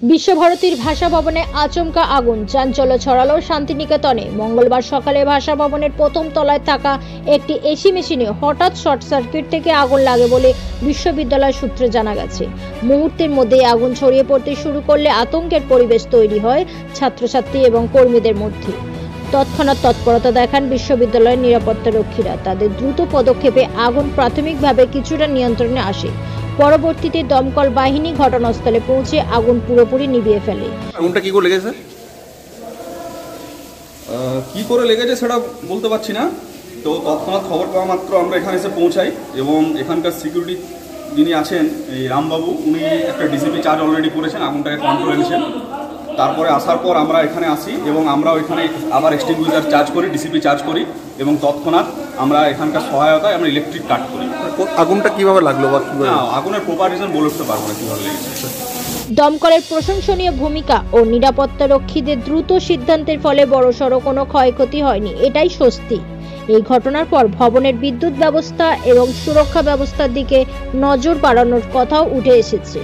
বিশ্বভারতীর ভাষা ভবনে আচমকা আগুন, চাঞ্চল্য ছড়ালো শান্তিনিকেতনে। মঙ্গলবার সকালে ভাষা ভবনের প্রথম তলায় থাকা একটি এসি মেশিনে হঠাৎ শর্ট সার্কিট থেকে আগুন লাগে বলে বিশ্ববিদ্যালয় সূত্রে জানা গেছে। মুহূর্তের মধ্যেই আগুন ছড়িয়ে পড়তে শুরু করলে আতঙ্কের পরিবেশ তৈরি হয় ছাত্রছাত্রী এবং কর্মীদের মধ্যে। তৎক্ষণাৎ তৎপরতা দেখান বিশ্ববিদ্যালয়ের নিরাপত্তা রক্ষীরা। তাদের দ্রুত পদক্ষেপে আগুন প্রাথমিকভাবে কিছুটা নিয়ন্ত্রণে আসে। পরবর্তীতে দমকল বাহিনী ঘটনাস্থলে পৌঁছে আগুন পুরোপুরি নিভিয়ে ফেলে। আগুনটা কি করে লেগেছে? কি করে লেগেছে সেটা বলতে পারছি না। তো তৎক্ষণাৎ খবর পাওয়া মাত্র আমরা এখানে এসে পৌঁছাই এবং এখানকার সিকিউরিটি যিনি আছেন এই রামবাবু, উনি একটা ডিসিপি চার্জ অলরেডি করেছেন, আগুনটাকে কন্ট্রোল এনেছেন। তারপরে আসার পর আমরা এখানে আসি এবং আমরা ওইখানে আবার এক্সটিংগুইশার চার্জ করি, ডিসিপি চার্জ করি এবং তৎক্ষণাৎ আমরা এখানকার সহায়তায় আমরা ইলেকট্রিক কাট করি। আগুনটা কিভাবে লাগলো বা কিভাবে? না, আগুনের প্রপার রিজন বলে উঠতে পারবো না কীভাবে লেগেছে। দমকলের প্রশংসনীয় ভূমিকা ও নিরাপত্তা রক্ষীদের দ্রুত সিদ্ধান্তের ফলে বড়সড় কোনো ক্ষয়ক্ষতি হয়নি, এটাই স্বস্তি। এই ঘটনার পর ভবনের বিদ্যুৎ ব্যবস্থা এবং সুরক্ষা ব্যবস্থার দিকে নজর বাড়ানোর কথাও উঠে এসেছে।